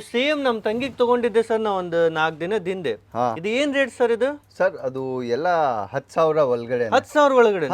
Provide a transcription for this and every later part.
Same ನಮ್ ತಂಗಿಗೆ ತಗೊಂಡಿದ್ದೆ ಸರ್ ನಾ ಒಂದು 4 ದಿನದ ಹಿಂದೆ. ಇದು ಏನ್ ರೇಟ್ ಸರ್ ಇದು? ಸರ್ ಅದು ಎಲ್ಲ 10,000 ಒಳಗಡೆ. 10,000 ಒಳಗಡೆ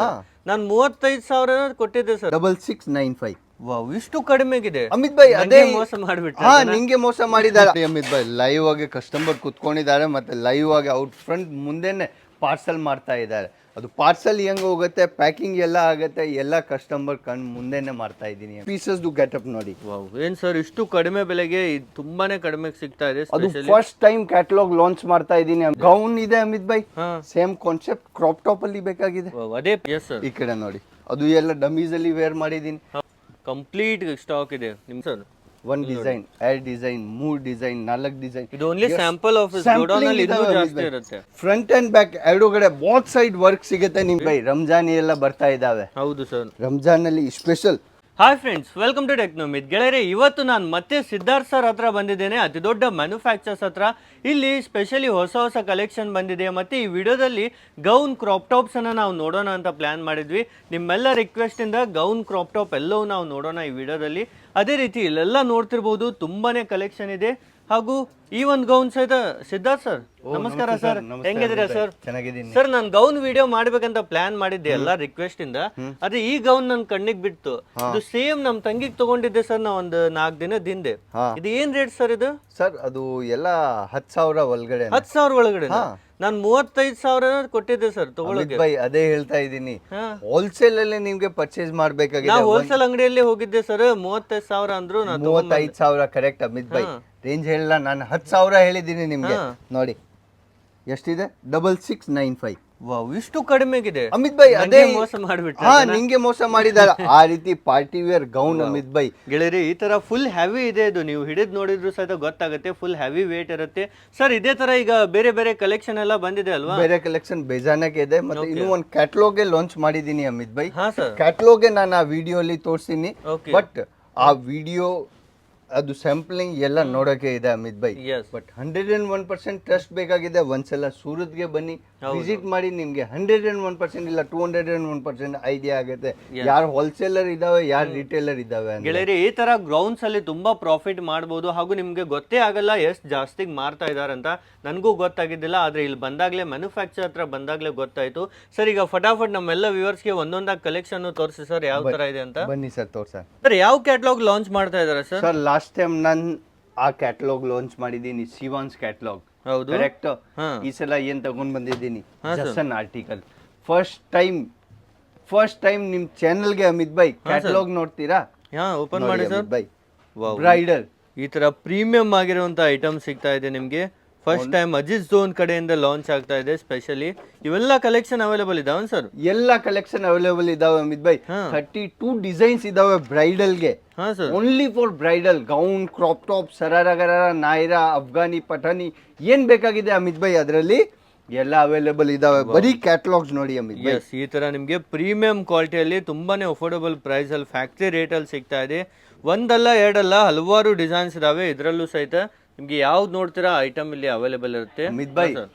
ನಾನು 35,000 ಕೊಟ್ಟಿದ್ದೆ ಸರ್. 6695. ವಾವ್, ಇಷ್ಟು ಕಡಿಮೆಗಿದೆ. ಅಮಿತ್ ಭಾಯ್ ಅದೇ ಮೋಸ ಮಾಡ್ಬಿಟ್ಟ. ನಿಂಗೆ ಮೋಸ ಮಾಡಿದ್ದಾರೆ ಅಮಿತ್ ಭಾಯ್. ಲೈವ್ ಆಗಿ ಕಸ್ಟಮರ್ ಕುತ್ಕೊಂಡಿದ್ದಾರೆ ಮತ್ತೆ ಲೈವ್ ಆಗಿ ಔಟ್ ಫ್ರಂಟ್ ಮುಂದೆನೆ ಪಾರ್ಸಲ್ ಮಾಡ್ತಾ ಇದ್ದಾರೆ. ಅದು ಪಾರ್ಸಲ್ ಹೆಂಗ್ ಹೋಗುತ್ತೆ, ಪ್ಯಾಕಿಂಗ್ ಎಲ್ಲ ಆಗುತ್ತೆ, ಎಲ್ಲ ಕಸ್ಟಮರ್ ಮುಂದೆನೆ ಮಾಡ್ತಾ ಇದ್ದೀನಿ. ಪೀಸಸ್ ಗೆಟಪ್ ನೋಡಿ. ವಾವ್, ಏನ್ ಸರ್ ಇಷ್ಟು ಕಡಿಮೆ ಬೆಲೆಗೆ ತುಂಬಾನೇ ಕಡಿಮೆ ಸಿಗ್ತಾ ಇದೆ. ಅದು ಫಸ್ಟ್ ಟೈಮ್ ಕ್ಯಾಟಲಾಗ್ ಲಾಂಚ್ ಮಾಡ್ತಾ ಇದ್ದೀನಿ. ಗೌನ್ ಇದೆ Amit Bhai, same concept crop top ಅಲ್ಲಿ ಬೇಕಾಗಿದೆ. ಅದೇ ಸರ್, ಈ ಕಡೆ ನೋಡಿ, ಅದು ಎಲ್ಲ ಡಮೀಸ್ ಅಲ್ಲಿ ವೇರ್ ಮಾಡಿದ್ದೀನಿ. ಕಂಪ್ಲೀಟ್ ಸ್ಟಾಕ್ ಇದೆ ನಿಮ್ sir. One design, 2 design, 3 design, 4 design. ಇದು ಓನ್ಲಿ ಸ್ಯಾಂಪಲ್ ಆಫ್ ಗೋಡೌನ್ ಅಲ್ಲಿ ಇದು ಜಾಸ್ತಿ ಇರುತ್ತೆ. ಫ್ರಂಟ್ ಅಂಡ್ ಬ್ಯಾಕ್ ಎರಡೂಗಡೆ ಬೋತ್ ಸೈಡ್ ವರ್ಕ್ ಸಿಗುತ್ತೆ ನಿಮ್ ಬೈ. ರಂಜಾನ್ ಎಲ್ಲ ಬರ್ತಾ ಇದಾವೆ. ಹೌದು ಸರ್, ರಂಜಾನ್ ಅಲ್ಲಿ special. Hi friends, welcome to Technomith. ಗೆಳೆಯರೆ, ಇವತ್ತು ನಾನು ಮತ್ತೆ ಸಿದ್ಧಾರ್ಥ್ ಸರ್ ಹತ್ರ ಬಂದಿದ್ದೇನೆ, ಅತಿ ದೊಡ್ಡ ಮ್ಯಾನುಫ್ಯಾಕ್ಚರ್ಸ್ ಹತ್ರ. ಇಲ್ಲಿ ಸ್ಪೆಷಲಿ ಹೊಸ ಕಲೆಕ್ಷನ್ ಬಂದಿದೆ. ಮತ್ತೆ ಈ ವಿಡಿಯೋದಲ್ಲಿ ಗೌನ್ ಕ್ರಾಪ್ ಟಾಪ್ಸ್ ಅನ್ನ ನಾವು ನೋಡೋಣ ಅಂತ ಪ್ಲಾನ್ ಮಾಡಿದ್ವಿ. ನಿಮ್ಮೆಲ್ಲ ರಿಕ್ವೆಸ್ಟ್ ಇಂದ ಗೌನ್ ಕ್ರಾಪ್ ಟಾಪ್ ಎಲ್ಲವೂ ನಾವು ನೋಡೋಣ ಈ ವಿಡಿಯೋದಲ್ಲಿ. ಅದೇ ರೀತಿ ಇಲ್ಲೆಲ್ಲ ನೋಡ್ತಿರ್ಬೋದು, ತುಂಬಾನೇ ಕಲೆಕ್ಷನ್ ಇದೆ. ಹಾಗೂ ಈ ಒಂದು ಗೌನ್ ಸಹಿತ ಸಿದ್ಧಾರ್ಥ್ ಸರ್, ನಮಸ್ಕಾರ ಸರ್, ಹೆಂಗಿದ್ದೀರಾ ಸರ್? ಚೆನ್ನಾಗಿದ್ದೀನಿ ಸರ್. ನಾನು ಗೌನ್ ವಿಡಿಯೋ ಮಾಡ್ಬೇಕಂತ ಪ್ಲಾನ್ ಮಾಡಿದ್ದೆ ಎಲ್ಲ ರಿಕ್ವೆಸ್ಟ್ ಇಂದ. ಅದೇ ಈ ಗೌನ್ ನನ್ ಕಣ್ಣಿಗೆ ಬಿಟ್ಟು. ಇದು ಸೇಮ್ ನಮ್ ತಂಗಿಗೆ ತಗೊಂಡಿದ್ದೆ ಸರ್ ನಾ ಒಂದು 4 ದಿನದ ಹಿಂದೆ. ಇದು ಏನ್ ರೇಟ್ ಸರ್ ಇದು? ಸರ್ ಅದು ಎಲ್ಲ 10,000 ಒಳಗಡೆ. 10,000 ಒಳಗಡೆ ನಾನು 35,000 ಕೊಟ್ಟಿದ್ದೆ ಸರ್ ತಗೊಳ್ಳೋಕೆ. ಬೈ ಅದೇ ಹೇಳ್ತಾ ಇದ್ದೀನಿ, ಹೋಲ್ಸೇಲ್ ಅಲ್ಲಿ ನಿಮ್ಗೆ ಪರ್ಚೇಸ್ ಮಾಡ್ಬೇಕಾಗಿದೆ. ನಾವು ಹೋಲ್ಸೇಲ್ ಅಂಗಡಿಯಲ್ಲಿ ಹೋಗಿದ್ದೆ ಸರ್, 35,000 ಅಂದ್ರು. 35,000 ಕರೆಕ್ಟ್ ಅಮಿತ್ ಬೈ. ರೇಂಜ್ ಹೇಳಿಲ್ಲ ನಾನು, 10,000 ಹೇಳಿದ್ದೀನಿ ನಿಮ್ಗೆ. ನೋಡಿ ಎಷ್ಟಿದೆ, 6695. ವಾವ್, ಇಷ್ಟು ಕಡಿಮೆಗಿದೆ ಅಮಿತ್ ಬೈ. ಅದೇ ಮೋಸ ಮಾಡ್ಬಿಟ್ಟ. ನಿಂಗೆ ಮೋಸ ಮಾಡಿದಾರ. ಆ ರೀತಿ party wear gown Amit bhai. ಗೆಳೆಯರಿ, ಈ ತರ ಫುಲ್ ಹೆವಿ ಇದೆ. ಇದು ನೀವು ಹಿಡಿದ್ ನೋಡಿದ್ರು ಸಹಿತ ಗೊತ್ತಾಗುತ್ತೆ, ಫುಲ್ ಹೆವಿ ವೇಟ್ ಇರುತ್ತೆ ಸರ್. ಇದೇ ತರ ಈಗ ಬೇರೆ ಬೇರೆ ಕಲೆಕ್ಷನ್ ಎಲ್ಲ ಬಂದಿದೆ ಅಲ್ವಾ? ಬೇರೆ ಕಲೆಕ್ಷನ್ ಬೇಜಾನಕ್ಕೆ ಇದೆ. ಮತ್ತೆ ಇನ್ನೂ ಒಂದು ಕ್ಯಾಟಲಾಗ್ ಲಾಂಚ್ ಮಾಡಿದೀನಿ ಅಮಿತ್ ಬೈ. ಸರ್, ಕ್ಯಾಟಲಾಗ್ ನಾನು ಆ ವಿಡಿಯೋ ಅಲ್ಲಿ ತೋರಿಸ್ತೀನಿ. ಬಟ್ ಆ ವಿಡಿಯೋ ಅದು ಸ್ಯಾಂಪ್ಲಿಂಗ್ ಎಲ್ಲ ನೋಡೋಕೆ ಇದೆ ಅಮಿತ್ ಬೈ. ಬಟ್ 101% ಟ್ರಸ್ಟ್ ಬೇಕಾಗಿದೆ. ಒಂದ್ಸಲ ಸೂರತ್ಗೆ ಬನ್ನಿ, ವಿಸಿಟ್ ಮಾಡಿ, ನಿಮ್ಗೆ 101% ಇಲ್ಲ 201% ಐಡಿಯಾ ಆಗುತ್ತೆ ಯಾರು ಹೋಲ್ಸೇಲರ್ ಇದಾವೆ, ಯಾರು ರಿಟೇಲರ್ ಇದಾವೆ. ಗೆಳೆಯರಿ, ಈ ತರ ಗ್ರೌಂಡ್ಸ್ ಅಲ್ಲಿ ತುಂಬಾ ಪ್ರಾಫಿಟ್ ಮಾಡಬಹುದು. ಹಾಗೂ ನಿಮ್ಗೆ ಗೊತ್ತೇ ಆಗಲ್ಲ ಎಷ್ಟು ಜಾಸ್ತಿ ಮಾರ್ತಾ ಇದಾರಂತ. ನನಗೂ ಗೊತ್ತಾಗಿದ್ದಿಲ್ಲ, ಆದ್ರೆ ಇಲ್ಲಿ ಬಂದಾಗ್ಲೇ ಮ್ಯಾನುಫ್ಯಾಕ್ಚರ್ ಹತ್ರ ಬಂದಾಗ್ಲೇ ಗೊತ್ತಾಯ್ತು. ಸರ್, ಈಗ ಫಟಾಫಟ್ ನಮ್ಮೆಲ್ಲ ವ್ಯೂವರ್ಸ್ಗೆ ಒಂದೊಂದಾಗಿ ಕಲೆಕ್ಷನ್ ತೋರಿಸಿ ಸರ್, ಯಾವ ತರ ಇದೆ ಅಂತ. ಬನ್ನಿ ಸರ್, ತೋರ್ಸ. ಸರ್, ಯಾವ ಕ್ಯಾಟಲಾಗ್ ಲಾಂಚ್ ಮಾಡ್ತಾ ಇದಾರೆ ಸರ್? ಸರ್, ಲಾಸ್ಟ್ ಟೈಮ್ ನಾನು ಆ ಕ್ಯಾಟಲಾಗ್ ಲಾಂಚ್ ಮಾಡಿದ್ದೀನಿ, ಶಿವಾನ್ಸ್ ಕ್ಯಾಟಲಾಗ್. ಹೌದು, ಕರೆಕ್ಟ್. ಈ ಸಲ ಏನ್ ತಗೊಂಡ್ ಬಂದಿದ್ದೀನಿ, ಜಸನ್ ಆರ್ಟಿಕಲ್. ಫಸ್ಟ್ ಟೈಮ್ ನಿಮ್ ಚಾನೆಲ್ಗೆ ಅಮಿತ್ ಬೈ ಕ್ಯಾಟಲಾಗ್ ನೋಡ್ತೀರಾ? ಓಪನ್ ಮಾಡಿ ಸರ್. ಬೈ ಬ್ರೈಡಲ್ ಈ ತರ ಪ್ರೀಮಿಯಂ ಆಗಿರುವಂತ ಐಟಮ್ ಸಿಗ್ತಾ ಇದೆ ನಿಮ್ಗೆ. ಫಸ್ಟ್ ಟೈಮ್ ಅಜಿತ್ ಝೋನ್ ಕಡೆಯಿಂದ ಲಾಂಚ್ ಆಗ್ತಾ ಇದೆ. ಸ್ಪೆಷಲಿ ಇವೆಲ್ಲ ಕಲೆಕ್ಷನ್ ಅವೈಲೇಬಲ್ ಇದಾವೆ ಸರ್? ಎಲ್ಲ ಕಲೆಕ್ಷನ್ ಅವೈಲೇಬಲ್ ಇದಾವೆ ಅಮಿತ್ ಬೈ. 32 ಡಿಸೈನ್ಸ್ ಇದಾವೆ ಬ್ರೈಡಲ್ಗೆ. Only for bridal. Gown, crop top, sharara, Naira, Afghani, Pathani, ಏನ್ ಬೇಕಾಗಿದೆ ಅಮಿತ್ ಬೈ ಅದರಲ್ಲಿ ಎಲ್ಲ ಅವೈಲೇಬಲ್ ಇದಾವೆ. ಬರೀ ಕ್ಯಾಟಲಾಗ್ಸ್ ನೋಡಿ ಅಮಿತ್ ಬೈ. ಈ ತರ ನಿಮ್ಗೆ ಪ್ರೀಮಿಯಂ ಕ್ವಾಲಿಟಿಯಲ್ಲಿ ತುಂಬಾನೇ ಅಫೋರ್ಡಬಲ್ ಪ್ರೈಸ್ ಅಲ್ಲಿ ಫ್ಯಾಕ್ಟರಿ ರೇಟ್ ಅಲ್ಲಿ ಸಿಗ್ತಾ ಇದೆ. ಒಂದಲ್ಲ ಎರಡಲ್ಲ ಹಲವಾರು ಡಿಸೈನ್ಸ್ ಇದಾವೆ. ಇದರಲ್ಲೂ ಸಹಿತ ನಿಮ್ಗೆ ಯಾವ್ದು ನೋಡ್ತೀರಾ ಐಟಮ್ ಇಲ್ಲಿ ಅವೈಲೇಬಲ್ ಇರುತ್ತೆ. Amit bhai,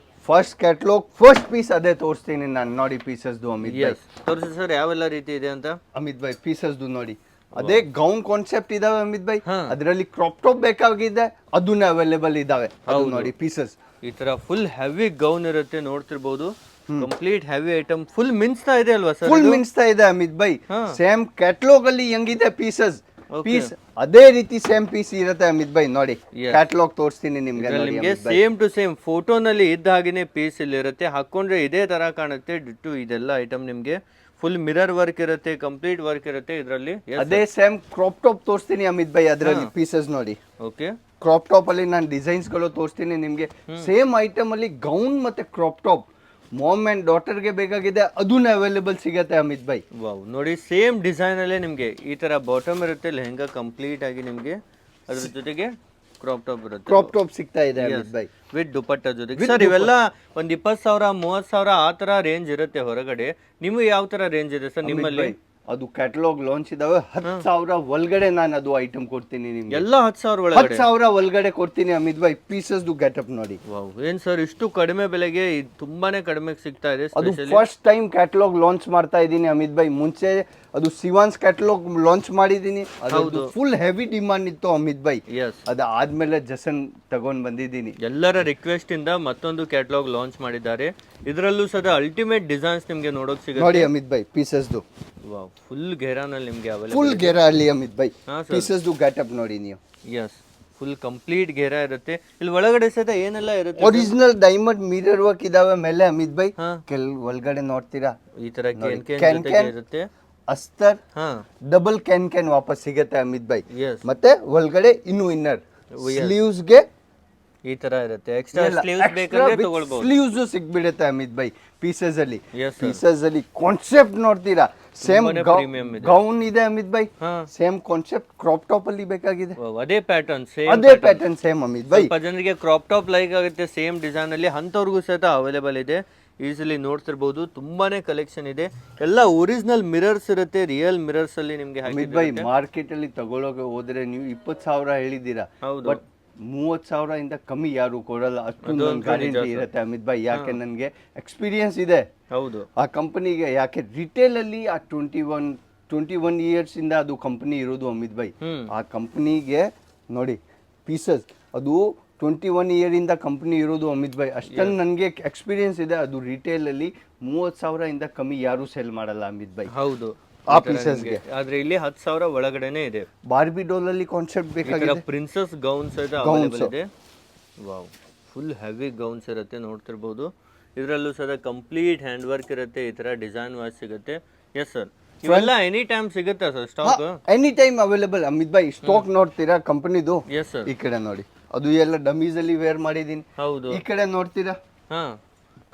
first catalogue first piece ಅದೇ ತೋರಿಸ್ತೀನಿ ನಾನು. ನೋಡಿ ಪೀಸಸ್ ಅಮಿತ್ ಬೈ. ತೋರಿಸಿ ಸರ್, ಯಾವೆಲ್ಲ ರೀತಿ ಇದೆ ಅಂತ. ಅಮಿತ್ ಬೈ, ಪೀಸಸ್ ನೋಡಿ, ಅದೇ ಗೌನ್ ಕಾನ್ಸೆಪ್ಟ್ ಇದಾವೆ ಅಮಿತ್ ಬೈ. ಅದರಲ್ಲಿ ಕ್ರಾಪ್ ಟಾಪ್ ಬೇಕಾಗಿದೆ, ಅದನ್ನ ಅವೈಲೇಬಲ್ ಇದಾವೆ. ನೋಡಿ ಪೀಸಸ್ ಈ ತರ ಫುಲ್ ಹೆವಿ ಗೌನ್ ಇರುತ್ತೆ, ನೋಡ್ತಿರ್ಬೋದು. ಕಂಪ್ಲೀಟ್ ಹೆವಿ ಐಟಮ್, ಫುಲ್ ಮಿನ್ಸ್ತಾ ಇದೆ ಅಲ್ವಾ ಸರ್? ಫುಲ್ ಮಿನ್ಸ್ತಾ ಇದೆ ಅಮಿತ್ ಬೈ. ಸೇಮ್ ಕ್ಯಾಟಲಾಗ್ ಅಲ್ಲಿ ಹೆಂಗಿದೆ ಪೀಸಸ್, ಪೀಸ್ ಅದೇ ರೀತಿ ಸೇಮ್ ಪೀಸ್ ಇರುತ್ತೆ ಅಮಿತ್ ಬೈ. ನೋಡಿ ಕ್ಯಾಟಲಾಗ್ ತೋರಿಸ್ತೀನಿ ನಿಮ್ಗೆ. ನಿಮ್ಗೆ ಸೇಮ್ ಟು ಸೇಮ್ ಫೋಟೋನಲ್ಲಿ ಇದ್ದ ಹಾಗೇನೆ ಪೀಸ್ ಇಲ್ಲಿ ಇರುತ್ತೆ. ಹಾಕೊಂಡ್ರೆ ಇದೇ ತರ ಕಾಣುತ್ತೆ ಡಿಟ್ಟು. ಇದೆಲ್ಲ ಐಟಮ್ ನಿಮ್ಗೆ ಫುಲ್ ಮಿರರ್ ವರ್ಕ್ ಇರುತ್ತೆ, ಕಂಪ್ಲೀಟ್ ವರ್ಕ್ ಇರುತ್ತೆ ಇದರಲ್ಲಿ. ಅದೇ ಸೇಮ್ ಕ್ರಾಪ್ ಟಾಪ್ ತೋರಿಸ್ತೀನಿ ಅಮಿತ್ ಬೈ. ಅದರಲ್ಲಿ ಪೀಸಸ್ ನೋಡಿ. ಓಕೆ, ಕ್ರಾಪ್ ಟಾಪ್ ಅಲ್ಲಿ ನಾನು ಡಿಸೈನ್ಸ್ ಗಳು ತೋರಿಸ್ತೀನಿ ನಿಮ್ಗೆ. ಸೇಮ್ ಐಟಮ್ ಅಲ್ಲಿ ಗೌನ್ ಮತ್ತೆ ಕ್ರಾಪ್ ಟಾಪ್ ಮಾಮ್ ಅಂಡ್ ಡಾಟರ್ಗೆ ಬೇಕಾಗಿದೆ, ಅದನ್ನ ಅವೈಲೇಬಲ್ ಸಿಗತ್ತೆ ಅಮಿತ್ ಬೈ. ವಾವ್, ನೋಡಿ ಸೇಮ್ ಡಿಸೈನ್ ಅಲ್ಲೇ ನಿಮ್ಗೆ ಈ ತರ ಬಾಟಮ್ ಇರುತ್ತೆ, ಲೆಹಂಗಾ ಕಂಪ್ಲೀಟ್ ಆಗಿ ನಿಮ್ಗೆ ಅದ್ರ ಜೊತೆಗೆ ಕ್ರಾಪ್ ಟಾಪ್ ಇರುತ್ತೆ. ಕ್ರಾಪ್ ಟಾಪ್ ಸಿಗ್ತಾ ಇದೆ ಅಮಿತ್ ಬೈ ವಿತ್ ದುಪಟ್ಟ ಜೊತೆಗೆ. ಸರ್, ಇವೆಲ್ಲ ಒಂದ್ 20,000 30,000 ಆ ತರ ರೇಂಜ್ ಇರುತ್ತೆ ಹೊರಗಡೆ. ನಿಮ್ಗೆ ಯಾವ ತರ ರೇಂಜ್ ಇದೆ ಸರ್ ನಿಮ್ಮಲ್ಲಿ? ಅದು ಕ್ಯಾಟಲಾಗ್ ಲಾಂಚ್ ಇದಾವೆ. 10,000 ಒಳಗಡೆ ನಾನು ಅದು ಐಟಮ್ ಕೊಡ್ತೀನಿ ನಿಮ್ಗೆ. ಎಲ್ಲ 10,000 ಒಳಗಡೆ? 10,000 ಒಳಗಡೆ ಕೊಡ್ತೀನಿ ಅಮಿತ್ ಬೈ. ಪೀಸಸ್ ಗೆಟಪ್ ನೋಡಿ. ವಾವ್, ಏನ್ ಸರ್ ಇಷ್ಟು ಕಡಿಮೆ ಬೆಲೆಗೆ ತುಂಬಾನೇ ಕಡಿಮೆ ಸಿಗ್ತಾ ಇದೆ. ಅದು ಫಸ್ಟ್ ಟೈಮ್ ಕ್ಯಾಟಲಾಗ್ ಲಾಂಚ್ ಮಾಡ್ತಾ ಇದ್ದೀನಿ ಅಮಿತ್ ಬೈ. ಮುಂಚೆ ಅದು ಸಿವಾನ್ಸ್ ಕ್ಯಾಟಲಾಗ್ ಲಾಂಚ್ ಮಾಡಿದೀನಿ, ಅದು ಫುಲ್ ಹೆವಿ ಡಿಮಾಂಡ್ ಇತ್ತು ಅಮಿತ್ ಭಾಯ್. ಅದು ಆದ್ಮೇಲೆ ಜಸನ್ ತಗೊಂಡ್ ಬಂದಿದ್ದೀನಿ. ಎಲ್ಲರ ರಿಕ್ವೆಸ್ಟ್ ಇಂದ ಮತ್ತೊಂದು ಕ್ಯಾಟಲಾಗ್ ಲಾಂಚ್ ಮಾಡಿದ್ದಾರೆ. ಇದರಲ್ಲೂ ಸದಾ ಅಲ್ಟಿಮೇಟ್ ಡಿಸೈನ್ಸ್ ನಿಮ್ಗೆ ನೋಡೋಕ್ ಸಿಗುತ್ತೆ ನೋಡಿ ಅಮಿತ್ ಭಾಯ್. ಪೀಸಸ್ದು ಫುಲ್ ಘೇರಾನಲ್ಲಿ ನಿಮ್ಗೆ ಅವೈಲೇಬಲ್, ಫುಲ್ ಘೇರಾ ಅಲ್ಲಿ ಅಮಿತ್ ಭಾಯ್. ಪೀಸಸ್ದು ಗೆಟಪ್ ನೋಡಿ ನೀವು. ಎಸ್, ಫುಲ್ ಕಂಪ್ಲೀಟ್ ಘೇರಾ ಇರುತ್ತೆ. ಇಲ್ಲಿ ಒಳಗಡೆ ಸಹಿತ ಏನೆಲ್ಲ ಇರುತ್ತೆ? ಒರಿಜಿನಲ್ ಡೈಮಂಡ್ ಮಿರರ್ ವರ್ಕ್ ಇದಾವೆ ಮೇಲೆ ಅಮಿತ್ ಭಾಯ್. ಒಳಗಡೆ ನೋಡ್ತೀರಾ ಈ ತರ ಕೇನ್ ಇರುತ್ತೆ. ಅಸ್ತರ್ ಡಬಲ್ ಕ್ಯಾನ್ ವಾಪಸ್ ಸಿಗುತ್ತೆ ಅಮಿತ್ ಭಾಯ್. ಮತ್ತೆ ಒಳಗಡೆ ಇನ್ನು ಇನ್ನರ್ ಸ್ಲೀವ್ಸ್ ಗೆ ಈ ತರ ಇರುತ್ತೆ. ಎಕ್ಸ್ಟ್ರಾ ಸ್ಲೀವ್ಸ್ ಬೇಕಾದ್ರೆ ತಗೊಳ್ಬಹುದು. ಸ್ಲೀವ್ಸ್ ಸಿಗ್ಬಿಡುತ್ತೆ ಅಮಿತ್ ಭಾಯ್ ಪೀಸಸ್ ಅಲ್ಲಿ. ಕಾನ್ಸೆಪ್ಟ್ ನೋಡ್ತೀರಾ, ಸೇಮ್ ಗೌನ್ ಇದೆ Amit Bhai. Same concept crop top ಅಲ್ಲಿ ಬೇಕಾಗಿದೆ. ಅದೇ ಪ್ಯಾಟರ್ನ್ ಸೇಮ್ ಅಮಿತ್ ಭಾಯ್. ಸ್ವಲ್ಪ ಜನರಿಗೆ ಕ್ರಾಪ್ ಟಾಪ್ ಲೈಕ್ ಆಗುತ್ತೆ ಸೇಮ್ ಡಿಸೈನ್ ಅಲ್ಲಿ, ಅಂತವ್ರಿಗೂ ಸಹಿತ ಅವೈಲೇಬಲ್ ಇದೆ. ಈಸಿಲಿ ನೋಡ್ತಿರ್ಬೋದು, ತುಂಬಾನೇ ಕಲೆಕ್ಷನ್ ಇದೆ. ಎಲ್ಲ ಒರಿಜಿನಲ್ ಮಿರರ್ಸ್ ಇರುತ್ತೆ, ರಿಯಲ್ ಮಿರರ್ಸ್ ಅಲ್ಲಿ ನಿಮ್ಗೆ. ಅಮಿತ್ ಭಾಯ್ ಮಾರ್ಕೆಟ್ ಅಲ್ಲಿ ತಗೊಳಕ್ಕೆ ಹೋದ್ರೆ ನೀವು 20,000 ಹೇಳಿದ್ದೀರಾ, ಬಟ್ 30,000 ಇಂದ ಕಮ್ಮಿ ಯಾರು ಕೊಡಲ್ಲ. ಅಷ್ಟೊಂದು ಗ್ಯಾರಂಟಿ ಇರುತ್ತೆ ಅಮಿತ್ ಭಾಯ್. ಯಾಕೆ ನನಗೆ ಎಕ್ಸ್ಪೀರಿಯನ್ಸ್ ಇದೆ. ಹೌದು, ಆ ಕಂಪನಿಗೆ. ಯಾಕೆ ರಿಟೇಲ್ ಅಲ್ಲಿ ಆ 21 ಇಯರ್ಸ್ ಇಂದ ಅದು ಕಂಪನಿ ಇರೋದು ಅಮಿತ್ ಭಾಯ್. ಆ ಕಂಪನಿಗೆ ನೋಡಿ ಪೀಸಸ್, ಅದು 21 ಇಯರ್ ಇಂದ ಕಂಪನಿ ಇರೋದು ಅಮಿತ್ ಭಾಯ್. ಅಷ್ಟೊಂದು ನನಗೆ ಎಕ್ಸ್ಪೀರಿಯನ್ಸ್ ಇದೆ. ಅದು ರಿಟೇಲ್ ಅಲ್ಲಿ 30,000 ಇಂದ ಕಮ್ಮಿ ಯಾರು ಸೇಲ್ ಮಾಡಲ್ಲ ಅಮಿತ್ ಭಾಯ್. ಹೌದು, ಆ ಪೀಸಸ್ಗೆ. ಆದ್ರೆ ಇಲ್ಲಿ 10,000 ಒಳಗಡೆನೆ ಇದೆ. ಬಾರ್ಬಿ ಡೋಲ್ ಅಲ್ಲಿ ಕಾನ್ಸೆಪ್ಟ್ ಬೇಕಾಗಿದೆ. ಪ್ರಿನ್ಸಸ್ ಗೌನ್ಸ್ ಅವೈಲೇಬಲ್ ಇದೆ. ವಾವ್, ಫುಲ್ ಹೆವಿ ಗೌನ್ಸ್ ಇರುತ್ತೆ, ನೋಡ್ತಿರ್ಬೋದು. ಇದರಲ್ಲೂ ಸದಾ ಕಂಪ್ಲೀಟ್ ಹ್ಯಾಂಡ್ ವರ್ಕ್ ಇರುತ್ತೆ. ಈ ತರ ಡಿಸೈನ್ ವಾಯ್ಸ್ ಸಿಗುತ್ತೆ. ಎಸ್ ಸರ್, ಇವೆಲ್ಲ ಎನಿ ಟೈಮ್ ಸಿಗುತ್ತೆ sir stock? Any time available Amit Bhai. Stock ನೋಡ್ತೀರಾ ಕಂಪನಿದು? S sir. ಈ ಕಡೆ ನೋಡಿ, ಅದು ಎಲ್ಲ ಡಮೀಸ್ ಅಲ್ಲಿ ವೇರ್ ಮಾಡಿದೀನಿ. ಹೌದು, ಈ ಕಡೆ ನೋಡ್ತೀರಾ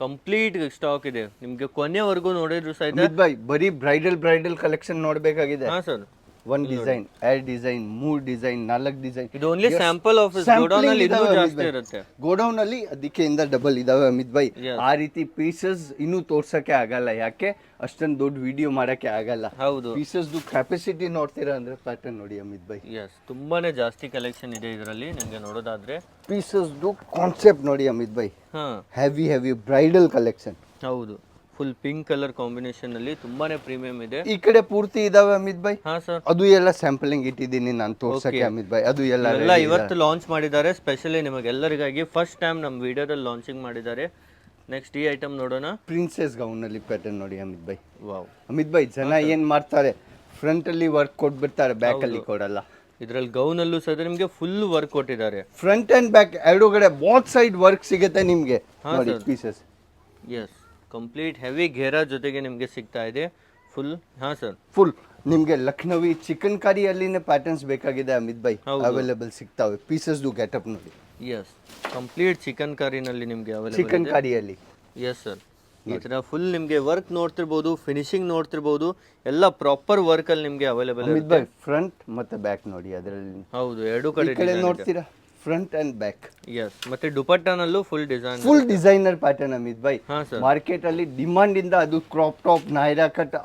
ಕಂಪ್ಲೀಟ್ ಸ್ಟಾಕ್ ಇದೆ ನಿಮ್ಗೆ. ಕೊನೆವರೆಗೂ ನೋಡಿದ್ರು ಸಹಿತ ಅಮಿತ್ ಭಾಯ್ ಬರೀ ಬ್ರೈಡಲ್ ಕಲೆಕ್ಷನ್ ನೋಡ್ಬೇಕಾಗಿದೆ. Sir, 1 design, 2 design, 3 design, 4 design. ಇದು ಓನ್ಲಿ ಸ್ಯಾಂಪಲ್ ಆಫ್ ಗೋಡೌನ್ ಅಲ್ಲಿ ಇದು ಜಾಸ್ತಿ ಇರುತ್ತೆ. ಗೋಡೌನ್ ಅಲ್ಲಿ ಅದಕ್ಕೆ ಇಂದ ಡಬಲ್ ಇದಾವೆ ಅಮಿತ್ ಭಾಯ್. ಆ ರೀತಿ ಪೀಸಸ್ ಇನ್ನೂ ತೋರ್ಸಕ್ಕೆ ಆಗಲ್ಲ. ಯಾಕೆ ಅಷ್ಟೊಂದು ದೊಡ್ಡ ವಿಡಿಯೋ ಮಾಡಕ್ಕೆ ಆಗಲ್ಲ. ಹೌದು, ಪೀಸಸ್ ಕ್ಯಾಪಾಸಿಟಿ ನೋಡ್ತೀರಾ ಅಂದ್ರೆ ಪ್ಯಾಟರ್ನ್ ನೋಡಿ ಅಮಿತ್ ಭಾಯ್. ಎಸ್, ತುಂಬಾನೇ ಜಾಸ್ತಿ ಕಲೆಕ್ಷನ್ ಇದೆ ಇದರಲ್ಲಿ ನಿಮ್ಗೆ ನೋಡೋದಾದ್ರೆ. ಪೀಸಸ್ ಕಾನ್ಸೆಪ್ಟ್ ನೋಡಿ Amit Bhai. Heavy bridal collection. ಹೌದು, ಫುಲ್ ಪಿಂಕ್ ಕಲರ್ ಕಾಂಬಿನೇಷನ್ ಅಲ್ಲಿ ತುಂಬಾನೇ ಪ್ರೀಮಿಯಂ ಇದೆ. ಈ ಕಡೆ ಪೂರ್ತಿ ಇದಾವೆ ಅಮಿತ್ ಭಾಯ್. ಸರ್, ಅದು ಎಲ್ಲ ಸ್ಯಾಂಪಲಿಂಗ್ ಇಟ್ಟಿದ್ದೀನಿ ನಾನು ತೋರ್ಸಕ್ಕೆ ಅಮಿತ್ ಭಾಯ್. ಅದು ಎಲ್ಲ ಇವತ್ತು ಲಾಂಚ್ ಮಾಡಿದ್ದಾರೆ ಸ್ಪೆಷಲಿ ನಿಮಗೆಲ್ಲರಿಗಾಗಿ. ಫಸ್ಟ್ ಟೈಮ್ ನಮ್ಮ ವಿಡಿಯೋದಲ್ಲಿ ಲಾಂಚಿಂಗ್ ಮಾಡಿದ್ದಾರೆ. ನೆಕ್ಸ್ಟ್ ಈ ಐಟಮ್ ನೋಡೋಣ. ಪ್ರಿನ್ಸೆಸ್ ಗೌನ್ ಅಲ್ಲಿ ಪ್ಯಾಟರ್ನ್ ನೋಡಿ ಅಮಿತ್ ಭಾಯ್. ವಾವ್ ಅಮಿತ್ ಭಾಯ್, ಜನ ಏನ್ ಮಾಡ್ತಾರೆ, ಫ್ರಂಟ್ ಅಲ್ಲಿ ವರ್ಕ್ ಕೊಟ್ಬಿಡ್ತಾರೆ, ಬ್ಯಾಕ್ ಅಲ್ಲಿ ಕೊಡಲ್ಲ. ಇದ್ರಲ್ಲಿ ಗೌನ್ ಅಲ್ಲೂ ಸಹ ನಿಮ್ಗೆ ಫುಲ್ ವರ್ಕ್ ಕೊಟ್ಟಿದ್ದಾರೆ. ಫ್ರಂಟ್ ಅಂಡ್ ಬ್ಯಾಕ್ ಎರಡೂಗಡೆ ಬೋತ್ ಸೈಡ್ ವರ್ಕ್ ಸಿಗುತ್ತೆ ನಿಮ್ಗೆ. ನೋಡಿ ಪೀಸಸ್. ಎಸ್, ಕಂಪ್ಲೀಟ್ ಹೆವಿ ಘೇರಾ ಜೊತೆಗೆ ನಿಮ್ಗೆ ಸಿಗ್ತಾ ಇದೆ ಫುಲ್. ಸರ್, ಫುಲ್ ನಿಮ್ಗೆ ಲಕ್ನವಿ ಚಿಕನ್ ಕರಿ ಅಲ್ಲಿನೇ ಪ್ಯಾಟರ್ನ್ಸ್ ಬೇಕಾಗಿದೆ ಅಮಿತ್ ಭಾಯ್, ಅವೈಲೇಬಲ್ ಸಿಗ್ತಾವೆ. ಪೀಸಸ್ ಗೆಟಪ್ ನೋಡಿ. ಎಸ್, ಕಂಪ್ಲೀಟ್ ಚಿಕನ್ ಕರಿನಲ್ಲಿ ನಿಮ್ಗೆ ಅವೈಲೇಬಲ್. ಚಿಕನ್ ಕರಿಯಲ್ಲಿ. ಎಸ್ ಸರ್, ಈ ತರ ಫುಲ್ ನಿಮ್ಗೆ ವರ್ಕ್ ನೋಡ್ತಿರ್ಬೋದು, ಫಿನಿಶಿಂಗ್ ನೋಡ್ತಿರ್ಬೋದು, ಎಲ್ಲ ಪ್ರಾಪರ್ ವರ್ಕ್ ಅಲ್ಲಿ ನಿಮ್ಗೆ ಅವೈಲೇಬಲ್ ಇದೆ. ಫ್ರಂಟ್ ಮತ್ತೆ ಬ್ಯಾಕ್ ನೋಡಿ ಅದರಲ್ಲಿ. ಹೌದು, ಎರಡು ಕಡೆ ನೋಡ್ತೀರಾ, ಫ್ರಂಟ್ ಅಂಡ್ ಬ್ಯಾಕ್. ಎಸ್, ಮತ್ತೆ ದುಪಟ್ಟಾನಲ್ಲೂ full designer pattern Amit bhai. Market ಅಲ್ಲಿ ಡಿಮಾಂಡ್ ಇಂದ ಅದು ಕ್ರಾಪ್ ಟಾಪ್, ನೈರಾ ಕಟ್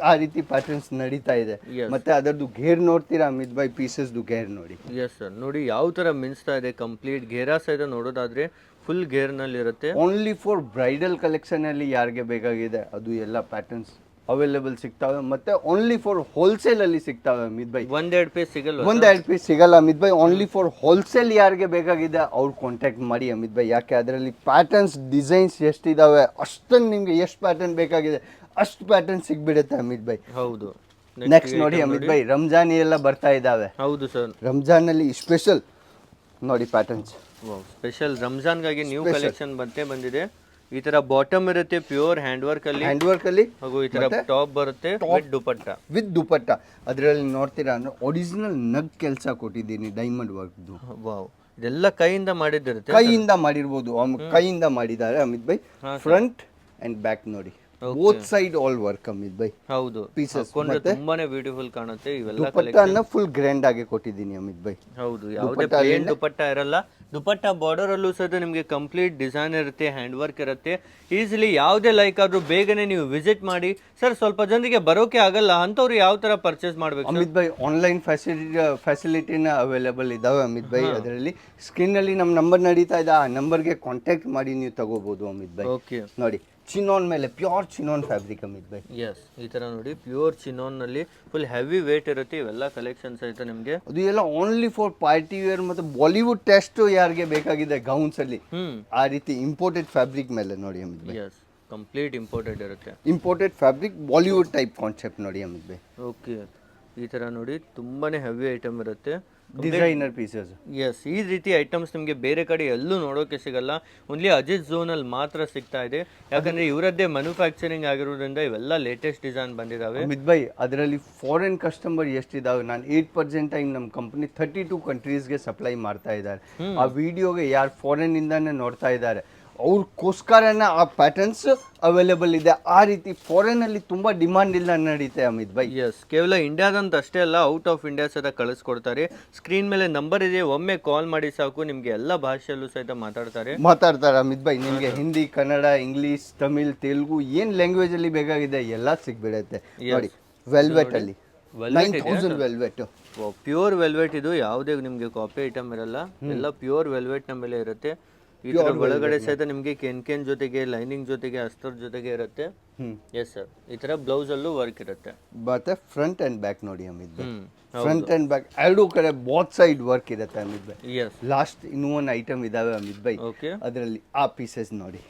ಆ ರೀತಿ ಪ್ಯಾಟರ್ನ್ಸ್ ನಡೀತಾ ಇದೆ. ಮತ್ತೆ ಅದರದ್ದು ಘೇರ್ ನೋಡ್ತೀರಾ ಅಮಿತ್ ಭಾಯ್, ಪೀಸಸ್ ಘೇರ್ ನೋಡಿ. ಎಸ್ ಸರ್, ನೋಡಿ ಯಾವ ತರ ಮಿನ್ಸ್ತಾ ಇದೆ. ಕಂಪ್ಲೀಟ್ ಘೇರಾ ಸಹಿತ ನೋಡೋದಾದ್ರೆ ಫುಲ್ ಘೇರ್ ನಲ್ಲಿ ಇರುತ್ತೆ. ಓನ್ಲಿ ಫಾರ್ ಬ್ರೈಡಲ್ ಕಲೆಕ್ಷನ್ ಅಲ್ಲಿ ಯಾರಿಗೆ ಬೇಕಾಗಿದೆ ಅದು ಎಲ್ಲ ಪ್ಯಾಟರ್ನ್ಸ್ ಅವೈಲೇಬಲ್ ಸಿಗ್ತಾವೆ. ಮತ್ತೆ ಓನ್ಲಿ ಫಾರ್ ಹೋಲ್ಸೇಲ್ ಅಲ್ಲಿ ಸಿಗ್ತಾವೆ ಅಮಿತ್ ಭಾಯ್. ಒಂದೆರಡು ಪೀಸ್ ಸಿಗಲ್ಲ, ಒಂದೆರಡು ಪೀಸ್ ಸಿಗಲ್ಲ Amit Bhai. Only for wholesale ಯಾರಿಗೆ ಬೇಕಾಗಿದೆ ಅವ್ರು ಕಾಂಟ್ಯಾಕ್ಟ್ ಮಾಡಿ ಅಮಿತ್ ಭಾಯ್. ಯಾಕೆ ಅದರಲ್ಲಿ ಪ್ಯಾಟರ್ನ್ಸ್ ಡಿಸೈನ್ಸ್ ಎಷ್ಟಿದಾವೆ ಅಷ್ಟೊಂದು ನಿಮ್ಗೆ ಎಷ್ಟು ಪ್ಯಾಟರ್ನ್ ಬೇಕಾಗಿದೆ ಅಷ್ಟು ಪ್ಯಾಟರ್ನ್ ಸಿಗ್ಬಿಡುತ್ತೆ ಅಮಿತ್ ಭಾಯ್. ಹೌದು. ನೆಕ್ಸ್ಟ್ ನೋಡಿ ಅಮಿತ್ ಭಾಯ್, ರಂಜಾನ್ ಎಲ್ಲ ಬರ್ತಾ ಇದಾವೆ. ಹೌದು ಸರ್, ರಂಜಾನ್ ಅಲ್ಲಿ ಸ್ಪೆಷಲ್ ನೋಡಿ ಪ್ಯಾಟರ್ನ್ಸ್. ಸ್ಪೆಷಲ್ ರಂಜಾನ್ಗಾಗಿ ನ್ಯೂ ಕಲೆಕ್ಷನ್ ಬಂದಿದೆ. ಈ ತರ ಬಾಟಮ್ ಇರುತ್ತೆ ಪ್ಯೂರ್ ಹ್ಯಾಂಡ್ ವರ್ಕ್ ಅಲ್ಲಿ ಹಾಗೂ ಈ ತರ ಟಾಪ್ ಬರುತ್ತೆ ವಿತ್ ದುಪಟ್ಟ. ಅದರಲ್ಲಿ ನೋಡ್ತೀರಾ ಅಂದ್ರೆ ಒರಿಜಿನಲ್ ನಗ್ ಕೆಲಸ ಕೊಟ್ಟಿದ್ದೀನಿ, ಡೈಮಂಡ್ ವರ್ಕ್. ವಾವ್, ಇದೆಲ್ಲ ಕೈಯಿಂದ ಮಾಡಿದಿರುತ್ತೆ. ಕೈಯಿಂದ ಮಾಡಿರ್ಬೋದು, ಕೈಯಿಂದ ಮಾಡಿದ್ದಾರೆ Amit bhai. Front and back ನೋಡಿ, both side all work Amit bhai. ಹೌದು, ಪೀಸಸ್ ತುಂಬಾನೇ ಬ್ಯೂಟಿಫುಲ್ ಕಾಣುತ್ತೆ. ಇವೆಲ್ಲ ದುಪಟ್ಟಾನ ಫುಲ್ ಗ್ರ್ಯಾಂಡ್ ಆಗಿ ಕೊಟ್ಟಿದ್ದೀನಿ ಅಮಿತ್ ಭಾಯ್. ಹೌದು, ಯಾವುದೇ ಪ್ಲೇನ್ ದುಪಟ್ಟ ಇರಲ್ಲ. ದುಪಟ್ಟ ಬಾರ್ಡರ್ ಅಲ್ಲೂ ಸಹ ನಿಮಗೆ ಕಂಪ್ಲೀಟ್ ಡಿಸೈನ್ ಇರುತ್ತೆ, ಹ್ಯಾಂಡ್ ವರ್ಕ್ ಇರುತ್ತೆ. ಈಸಿಲಿ ಯಾವುದೇ ಲೈಕ್ ಆದ್ರೂ ಬೇಗನೆ ನೀವು ವಿಸಿಟ್ ಮಾಡಿ. ಸರ್, ಸ್ವಲ್ಪ ಜನರಿಗೆ ಬರೋಕೆ ಆಗಲ್ಲ ಅಂತವ್ರು ಯಾವ ತರ ಪರ್ಚೇಸ್ ಮಾಡ್ಬೇಕು ಅಮಿತ್ ಭಾಯ್? ಆನ್ಲೈನ್ ಫೆಸಿಲಿಟಿನ ಅವೈಲೇಬಲ್ ಇದಾವೆ ಅಮಿತ್ ಭಾಯ್. ಅದರಲ್ಲಿ ಸ್ಕ್ರೀನ್ ಅಲ್ಲಿ ನಮ್ಮ ನಂಬರ್ ನಡೀತಾ ಇದೆ, ಆ ನಂಬರ್ಗೆ ಕಾಂಟ್ಯಾಕ್ಟ್ ಮಾಡಿ ನೀವು ತಗೋಬಹುದು ಅಮಿತ್ ಭಾಯ್. ಓಕೆ, ನೋಡಿ ಚಿನಾನ್ ಮೇಲೆ pure chinon fabric Amit bhai. Yes, ಈ ತರ ನೋಡಿ ಪ್ಯೂರ್ ಚಿನಾನ್ ನಲ್ಲಿ ಫುಲ್ ಹೆವಿ ವೇಟ್ ಇರುತ್ತೆ. ಇವೆಲ್ಲ ಕಲೆಕ್ಷನ್ಸ್ ಆಯ್ತಾ ನಿಮ್ಗೆ. ಅದು ಎಲ್ಲ ಓನ್ಲಿ ಫಾರ್ ಪಾರ್ಟಿ ವೇರ್ ಮತ್ತೆ ಬಾಲಿವುಡ್ ಟೆಸ್ಟ್ ಯಾರಿಗೆ ಬೇಕಾಗಿದೆ ಗೌನ್ಸ್ ಅಲ್ಲಿ ಆ ರೀತಿ ಇಂಪೋರ್ಟೆಡ್ ಫ್ಯಾಬ್ರಿಕ್ ಮೇಲೆ ನೋಡಿ Amit bhai. Yes, complete imported ಇರುತ್ತೆ. Imported fabric Bollywood type concept ನೋಡಿ ಅಮಿತ್ ಬೈ. ಓಕೆ, ಈ ತರ ನೋಡಿ ತುಂಬಾನೇ ಹೆವಿ ಐಟಮ್ ಇರುತ್ತೆ. Designer pieces. ಎಸ್, ಈ ರೀತಿ ಐಟಮ್ಸ್ ನಿಮಗೆ ಬೇರೆ ಕಡೆ ಎಲ್ಲೂ ನೋಡೋಕೆ ಸಿಗಲ್ಲ. ಓನ್ಲಿ ಅಜಿತ್ ಝೋನ್ ಅಲ್ಲಿ ಮಾತ್ರ ಸಿಗ್ತಾ ಇದೆ. ಯಾಕಂದ್ರೆ ಇವರದ್ದೇ ಮ್ಯಾನುಫ್ಯಾಕ್ಚರಿಂಗ್ ಆಗಿರೋದ್ರಿಂದ ಇವೆಲ್ಲ ಲೇಟೆಸ್ಟ್ ಡಿಸೈನ್ ಬಂದಿದಾವೆ. ಅಮಿತ್ ಬೈ, ಅದರಲ್ಲಿ ಫಾರಿನ್ ಕಸ್ಟಮರ್ ಎಷ್ಟಿದಾವೆ, ನಾನು 8% ಆಗಿ ನಮ್ಮ ಕಂಪನಿ 32 ಕಂಟ್ರೀಸ್ಗೆ ಸಪ್ಲೈ ಮಾಡ್ತಾ ಇದ್ದಾರೆ. ಆ ವಿಡಿಯೋಗೆ ಯಾರು ಫಾರಿನ್ ಇಂದಾನೆ ನೋಡ್ತಾ ಇದ್ದಾರೆ ಅವ್ರಿಗೋಸ್ಕರನೇ ಆ ಪ್ಯಾಟರ್ನ್ಸ್ ಅವೈಲೇಬಲ್ ಇದೆ. ಆ ರೀತಿ ಫಾರಿನ್ ಅಲ್ಲಿ ತುಂಬಾ ಡಿಮಾಂಡ್ ಇಲ್ಲ ನಡೀತೆ ಅಮಿತ್ ಬೈ. ಎಸ್, ಕೇವಲ ಇಂಡಿಯಾದಂತ ಅಷ್ಟೇ ಅಲ್ಲ, ಔಟ್ ಆಫ್ ಇಂಡಿಯಾ ಸಹಿತ ಕಳಿಸ್ಕೊಡ್ತಾರೆ. ಸ್ಕ್ರೀನ್ ಮೇಲೆ ನಂಬರ್ ಇದೆ, ಒಮ್ಮೆ ಕಾಲ್ ಮಾಡಿ ಸಾಕು, ನಿಮ್ಗೆ ಎಲ್ಲ ಭಾಷೆಯಲ್ಲೂ ಸಹಿತ ಮಾತಾಡ್ತಾರೆ ಅಮಿತ್ ಬೈ. ನಿಮ್ಗೆ ಹಿಂದಿ, ಕನ್ನಡ, ಇಂಗ್ಲಿಷ್, ತಮಿಳ್, ತೆಲುಗು ಏನ್ ಲ್ಯಾಂಗ್ವೇಜ್ ಅಲ್ಲಿ ಬೇಕಾಗಿದೆ ಎಲ್ಲ ಸಿಗ್ಬಿಡುತ್ತೆ ನೋಡಿ. ವೆಲ್ವೆಟ್ ಅಲ್ಲಿ 9000 ವೆಲ್ವೆಟ್, ಪ್ಯೂರ್ ವೆಲ್ವೆಟ್. ಇದು ಯಾವುದೇ ನಿಮ್ಗೆ ಕಾಪಿ ಐಟಮ್ ಇರಲ್ಲ, ಎಲ್ಲ ಪ್ಯೂರ್ ವೆಲ್ವೆಟ್ ನ ಮೇಲೆ ಇರುತ್ತೆ. ಈ ತರ ಒಳಗಡೆ ಸಹಿತ ನಿಮ್ಗೆ ಕೆನ್ ಜೊತೆಗೆ, ಲೈನಿಂಗ್ ಜೊತೆಗೆ, ಅಸ್ತರ್ ಜೊತೆಗೆ ಇರುತ್ತೆ. ಎಸ್ ಸರ್, ಈ ತರ ಬ್ಲೌಸ್ ಅಲ್ಲೂ ವರ್ಕ್ ಇರುತ್ತೆ. ಮತ್ತೆ ಫ್ರಂಟ್ ಅಂಡ್ ಬ್ಯಾಕ್ ನೋಡಿ Amit by. Front and back ಎರಡು ಕಡೆ ಬೋತ್ ಸೈಡ್ ವರ್ಕ್ ಇರುತ್ತೆ ಅಮಿತ್ ಬೈ. ಲಾಸ್ಟ್ ಇನ್ನೂ ಒಂದು ಐಟಮ್ ಇದಾವೆ ಅಮಿತ್ ಬೈ, ಅದರಲ್ಲಿ ಆ ಪೀಸಸ್ ನೋಡಿ.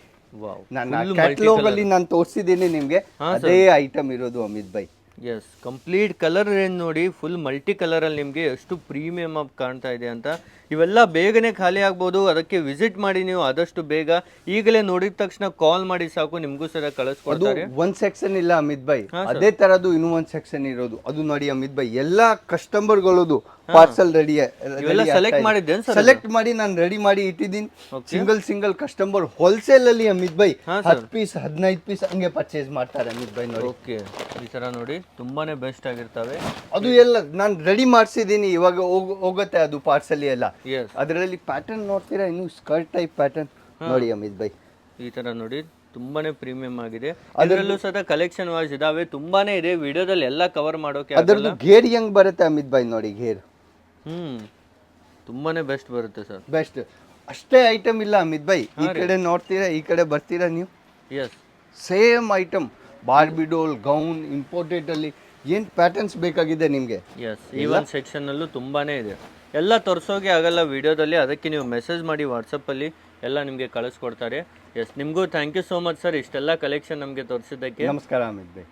ನಾನು ಕ್ಯಾಟಲಾಗ್ ಅಲ್ಲಿ ನಾನು ತೋರಿಸಿದ್ದೀನಿ ನಿಮ್ಗೆ, ಅದೇ ಐಟಮ್ ಇರೋದು Amit bhai. Yes, complete colour range ನೋಡಿ, ಫುಲ್ ಮಲ್ಟಿ ಕಲರ್ ಅಲ್ಲಿ ನಿಮ್ಗೆ ಎಷ್ಟು ಪ್ರೀಮಿಯಂ ಆಗಿ ಕಾಣ್ತಾ ಇದೆ ಅಂತ. ಇವೆಲ್ಲ ಬೇಗನೆ ಖಾಲಿ ಆಗ್ಬೋದು, ಅದಕ್ಕೆ ವಿಸಿಟ್ ಮಾಡಿ ನೀವು ಆದಷ್ಟು ಬೇಗ. ಈಗಲೇ ನೋಡಿದ ತಕ್ಷಣ ಕಾಲ್ ಮಾಡಿ ಸಾಕು, ನಿಮ್ಗೂ ಸಹ ಕಳಿಸ್ಕೊಡ್ತಾರೆ. ಒಂದ್ ಸೆಕ್ಷನ್ ಇಲ್ಲ ಅಮಿತ್ ಬೈ, ಅದೇ ತರದ್ದು ಇನ್ನೂ ಒಂದ್ ಸೆಕ್ಷನ್ ಇರೋದು. ಅದು ನೋಡಿ ಅಮಿತ್ ಬೈ, ಎಲ್ಲಾ ಕಸ್ಟಮರ್ಗಳದು ಪಾರ್ಸಲ್ ರೆಡಿ ಸೆಲೆಕ್ಟ್ ಮಾಡಿದ್ದೇನೆ, ಸೆಲೆಕ್ಟ್ ಮಾಡಿ ನಾನು ರೆಡಿ ಮಾಡಿ ಇಟ್ಟಿದ್ದೀನಿ. ಸಿಂಗಲ್ ಕಸ್ಟಮರ್ ಹೋಲ್ಸೇಲ್ ಅಲ್ಲಿ ಅಮಿತ್ ಬೈ 10 ಪೀಸ್ 15 ಪೀಸ್ ಹಂಗೆ ಪರ್ಚೇಸ್ ಮಾಡ್ತಾರೆ ಅಮಿತ್ ಬೈ ನೋಡಿ. ಓಕೆ, ಈ ತರ ನೋಡಿ ತುಂಬಾನೇ ಬೆಸ್ಟ್ ಆಗಿರ್ತವೆ. ಅದು ಎಲ್ಲ ನಾನು ರೆಡಿ ಮಾಡಿಸಿದ್ದೀನಿ, ಇವಾಗ ಹೋಗುತ್ತೆ ಅದು ಪಾರ್ಸಲ್ ಎಲ್ಲ. ಅದರಲ್ಲಿ ಪ್ಯಾಟರ್ನ್ ನೋಡ್ತೀರಾ, ಇನ್ನು ಸ್ಕರ್ಟ್ ಟೈಪ್ ಪ್ಯಾಟರ್ನ್ ನೋಡಿ ಅಮಿತ್ ಬೈ. ಈ ತರ ನೋಡಿ ತುಂಬಾನೇ ಪ್ರೀಮಿಯಂ ಆಗಿದೆ. ಅದರಲ್ಲೂ ಸಹ ಕಲೆಕ್ಷನ್ ವಾಯ್ಸ್ ಇದಾವೆ, ತುಂಬಾನೇ ಇದೆ. ವಿಡಿಯೋದಲ್ಲಿ ಎಲ್ಲ ಕವರ್ ಮಾಡೋಕೆ ಅದರದ್ದು ಗೇರ್ ಹೆಂಗ್ ಬರುತ್ತೆ ಅಮಿತ್ ಬೈ ನೋಡಿ. ಗೇರ್ ತುಂಬಾನೇ ಬೆಸ್ಟ್ ಬರುತ್ತೆ ಸರ್. ಬೆಸ್ಟ್ ಅಷ್ಟೇ ಐಟಮ್ ಇಲ್ಲ ಅಮಿತ್ ಬೈ. ಈ ಕಡೆ ನೋಡ್ತೀರಾ, ಈ ಕಡೆ ಬರ್ತೀರಾ ನೀವು. Yes, same item Barbie doll, gown, imported ಅಲ್ಲಿ ಏನ್ ಪ್ಯಾಟರ್ನ್ಸ್ ಬೇಕಾಗಿದೆ ನಿಮ್ಗೆ. ಎಸ್, ಈ ಒಂದು ಸೆಕ್ಷನ್ ಅಲ್ಲೂ ತುಂಬಾನೇ ಇದೆ. ಎಲ್ಲ ತೋರಿಸೋಕೆ ಆಗಲ್ಲ ವಿಡಿಯೋದಲ್ಲಿ, ಅದಕ್ಕೆ ನೀವು ಮೆಸೇಜ್ ಮಾಡಿ ವಾಟ್ಸಪ್ಪಲ್ಲಿ ಎಲ್ಲ ನಿಮಗೆ ಕಳಿಸ್ಕೊಡ್ತಾರೆ. ಎಸ್, ನಿಮಗೂ thank you so much sir, ಇಷ್ಟೆಲ್ಲ ಕಲೆಕ್ಷನ್ ನಮಗೆ ತೋರಿಸಿದ್ದಕ್ಕೆ. ನಮಸ್ಕಾರ ಅಮಿತ್ ಬೈ.